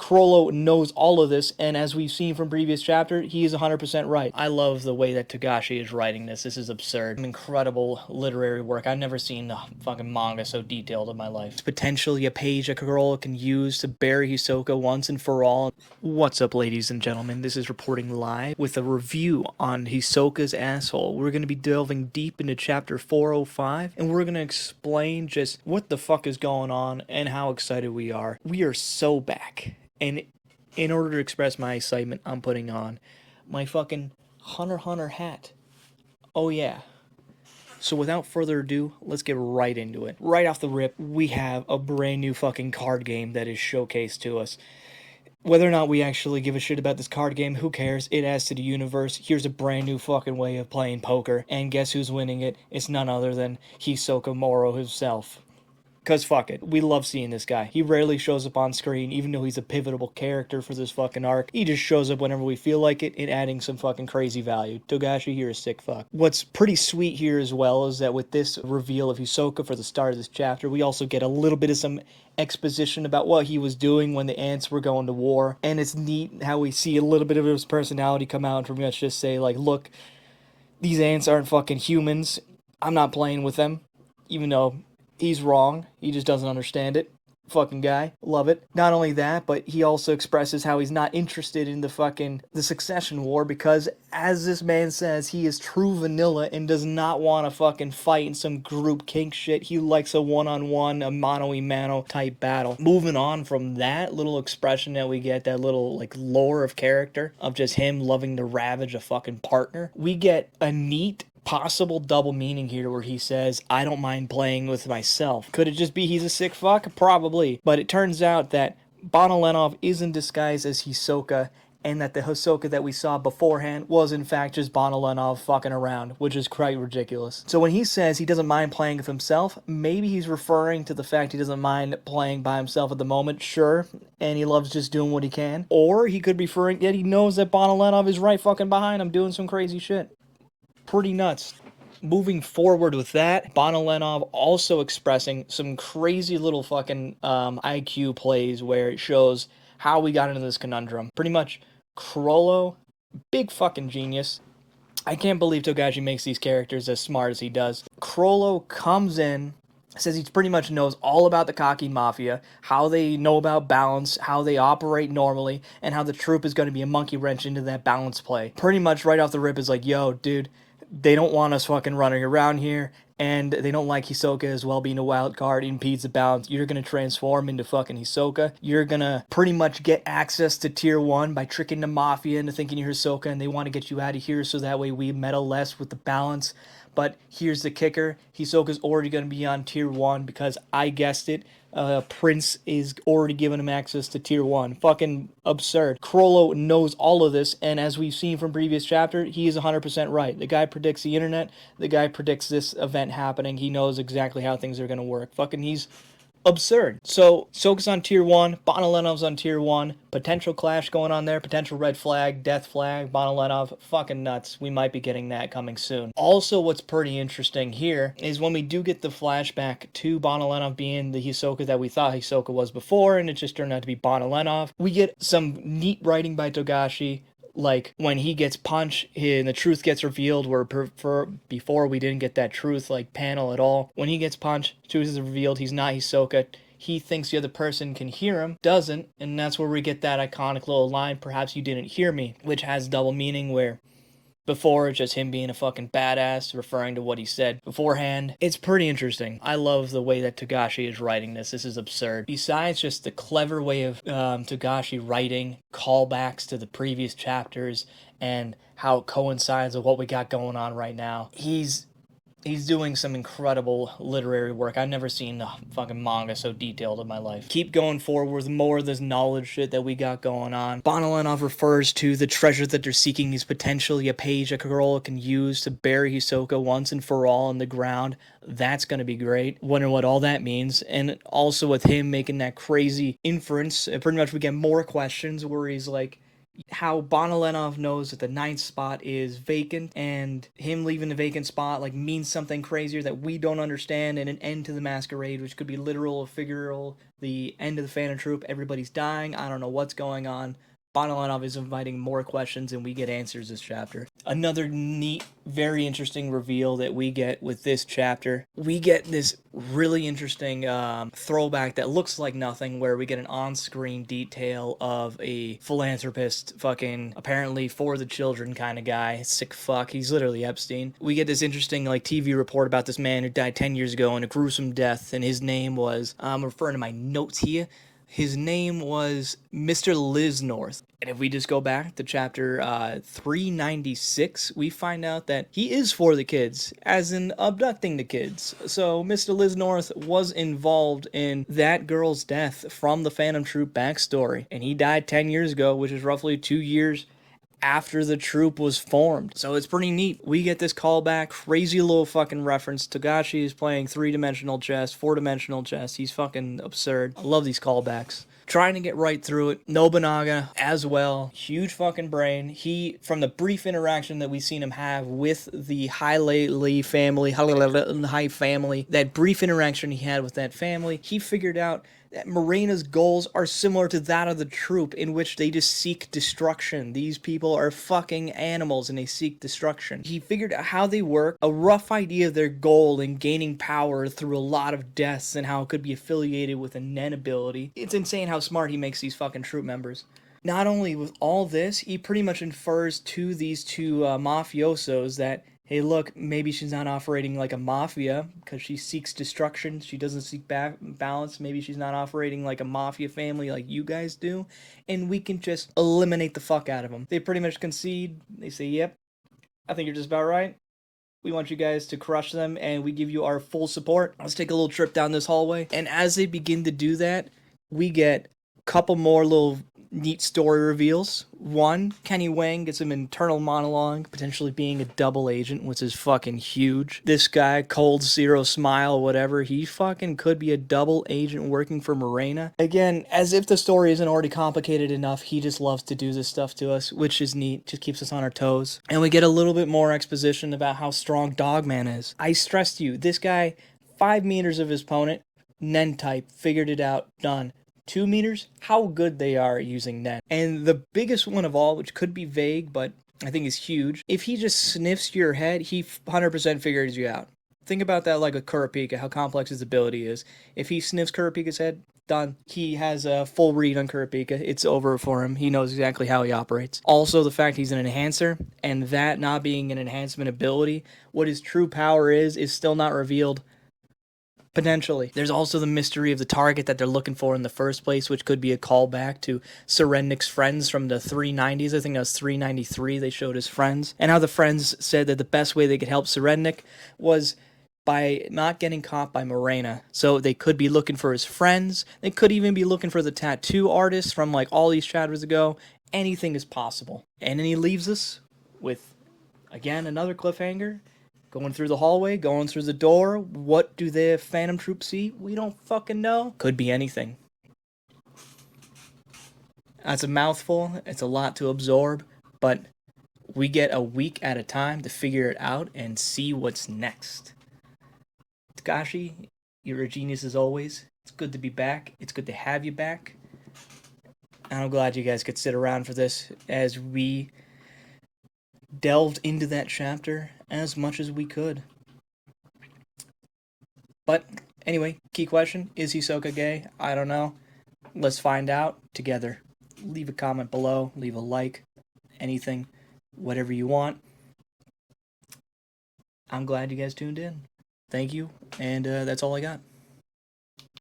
Crollo knows all of this, and as we've seen from previous chapter, he is 100% right. I love the way that Togashi is writing this. This is absurd. Incredible literary work. I've never seen a fucking manga so detailed in my life. It's potentially a page that Crollo can use to bury Hisoka once and for all. What's up, ladies and gentlemen? This is reporting live with a review on Hisoka's asshole. We're going to be delving deep into chapter 405, and we're going to explain just what the fuck is going on and how excited we are. We are so back. And in order to express my excitement, I'm putting on my fucking Hunter x Hunter hat. Oh yeah. So without further ado, let's get right into it. Right off the rip, we have a brand new fucking card game that is showcased to us. Whether or not we actually give a shit about this card game, who cares? It adds to the universe. Here's a brand new fucking way of playing poker. And guess who's winning it? It's none other than Hisoka Moro himself. Because fuck it, we love seeing this guy. He rarely shows up on screen, even though he's a pivotal character for this fucking arc. He just shows up whenever we feel like it and adding some fucking crazy value. Togashi, you're a sick fuck. What's pretty sweet here as well is that with this reveal of Hisoka for the start of this chapter, we also get a little bit of some exposition about what he was doing when the ants were going to war. And it's neat how we see a little bit of his personality come out and pretty much just say, like, look, these ants aren't fucking humans. I'm not playing with them. Even though he's wrong. He just doesn't understand it. Fucking guy. Love it. Not only that, but he also expresses how he's not interested in the succession war because, as this man says, he is true vanilla and does not want to fucking fight in some group kink shit. He likes a one-on-one, a mano-a-mano type battle. Moving on from that little expression that we get, that little, like, lore of character of just him loving to ravage a fucking partner, we get a neat possible double meaning here where he says, I don't mind playing with myself. Could it just be he's a sick fuck? Probably. But it turns out that Bonolenov is in disguise as Hisoka, and that the Hisoka that we saw beforehand was in fact just Bonolenov fucking around, which is quite ridiculous. So when he says he doesn't mind playing with himself, maybe he's referring to the fact he doesn't mind playing by himself at the moment, sure, and he loves just doing what he can. Or he could be referring that he knows that Bonolenov is right fucking behind him doing some crazy shit. Pretty nuts. Moving forward with that, Bonolenov also expressing some crazy little fucking IQ plays where it shows how we got into this conundrum. Pretty much, Crollo, big fucking genius. I can't believe Togashi makes these characters as smart as he does. Crollo comes in, says he pretty much knows all about the Kaki Mafia, how they know about balance, how they operate normally, and how the Troupe is going to be a monkey wrench into that balance play. Pretty much right off the rip is like, yo, dude, they don't want us fucking running around here, and they don't like Hisoka as well being a wild card. It impedes the balance. You're gonna transform into fucking Hisoka. You're gonna pretty much get access to tier 1 by tricking the Mafia into thinking you're Hisoka, and they want to get you out of here so that way we meddle less with the balance. But here's the kicker. Hisoka's already going to be on tier 1 because I guessed it. Prince is already giving him access to tier 1. Fucking absurd. Crollo knows all of this, and as we've seen from previous chapter, he is 100% right. The guy predicts the internet. The guy predicts this event happening. He knows exactly how things are going to work. Fucking he's absurd. So, Hisoka's on tier 1, Bonolenov's on tier 1, potential clash going on there, potential red flag, death flag, Bonolenov, fucking nuts. We might be getting that coming soon. Also, what's pretty interesting here is when we do get the flashback to Bonolenov being the Hisoka that we thought Hisoka was before, and it just turned out to be Bonolenov, we get some neat writing by Togashi. Like, when he gets punched and the truth gets revealed, where before we didn't get that truth, like, panel at all. When he gets punched, truth is revealed, he's not Hisoka. He thinks the other person can hear him, doesn't, and that's where we get that iconic little line, perhaps you didn't hear me, which has double meaning where before, it's just him being a fucking badass, referring to what he said beforehand. It's pretty interesting. I love the way that Togashi is writing this. This is absurd. Besides just the clever way of Togashi writing callbacks to the previous chapters and how it coincides with what we got going on right now, he's doing some incredible literary work. I've never seen a fucking manga so detailed in my life. Keep going forward with more of this knowledge shit that we got going on. Bonolenov refers to the treasure that they're seeking is potentially a page a girl can use to bury Hisoka once and for all in the ground. That's gonna be great. Wonder what all that means. And also with him making that crazy inference, pretty much we get more questions where he's like, how Bonolenov knows that the ninth spot is vacant, and him leaving the vacant spot like means something crazier that we don't understand, and an end to the masquerade, which could be literal or figural, the end of the Phantom Troupe, everybody's dying, I don't know what's going on. Bonolenov is inviting more questions, and we get answers this chapter. Another neat, very interesting reveal that we get with this chapter. We get this really interesting throwback that looks like nothing, where we get an on-screen detail of a philanthropist, fucking apparently for the children kind of guy, sick fuck. He's literally Epstein. We get this interesting like TV report about this man who died 10 years ago in a gruesome death, and his name was, I'm referring to my notes here, his name was Mr. Lisnorth. And if we just go back to chapter 396, we find out that he is for the kids, as in abducting the kids. So Mr. Lisnorth was involved in that girl's death from the Phantom Troupe backstory. And he died 10 years ago, which is roughly 2 years after the troupe was formed. So it's pretty neat. We get this callback, crazy little fucking reference. Togashi is playing 3-dimensional chess, 4-dimensional chess. He's fucking absurd. I love these callbacks. Trying to get right through it. Nobunaga as well. Huge fucking brain. He, from the brief interaction that we've seen him have with the High family, that brief interaction he had with that family, he figured out that Morena's goals are similar to that of the troupe, in which they just seek destruction. These people are fucking animals and they seek destruction. He figured out how they work, a rough idea of their goal in gaining power through a lot of deaths, and how it could be affiliated with a Nen ability. It's insane how smart he makes these fucking troupe members. Not only with all this, he pretty much infers to these two mafiosos that, hey, look, maybe she's not operating like a mafia because she seeks destruction. She doesn't seek balance. Maybe she's not operating like a mafia family like you guys do. And we can just eliminate the fuck out of them. They pretty much concede. They say, yep, I think you're just about right. We want you guys to crush them, and we give you our full support. Let's take a little trip down this hallway. And as they begin to do that, we get a couple more little neat story reveals. One, Kenny Wang gets an internal monologue, potentially being a double agent, which is fucking huge. This guy, Cold Zero Smile, whatever, he fucking could be a double agent working for Morena. Again, as if the story isn't already complicated enough, he just loves to do this stuff to us, which is neat, just keeps us on our toes. And we get a little bit more exposition about how strong Dogman is. I stressed you, this guy, 5 meters of his opponent, Nen type, figured it out, done. 2 meters, how good they are at using Nen. And the biggest one of all, which could be vague, but I think is huge, if he just sniffs your head, he 100% figures you out. Think about that like a Kurapika, how complex his ability is. If he sniffs Kurapika's head, done. He has a full read on Kurapika. It's over for him. He knows exactly how he operates. Also, the fact he's an enhancer, and that not being an enhancement ability, what his true power is still not revealed. Potentially. There's also the mystery of the target that they're looking for in the first place, which could be a callback to Serennik's friends from the 390s. I think that was 393 they showed his friends. And how the friends said that the best way they could help Serennik was by not getting caught by Morena. So they could be looking for his friends. They could even be looking for the tattoo artist from like all these chapters ago. Anything is possible. And then he leaves us with, again, another cliffhanger. Going through the hallway, going through the door. What do the Phantom Troupe see? We don't fucking know. Could be anything. That's a mouthful. It's a lot to absorb. But we get a week at a time to figure it out and see what's next. Togashi, you're a genius as always. It's good to be back. It's good to have you back. And I'm glad you guys could sit around for this as we delved into that chapter as much as we could. But anyway, key question, is Hisoka gay? I don't know. Let's find out together. Leave a comment below, leave a like, anything, whatever you want. I'm glad you guys tuned in. Thank you, and that's all I got.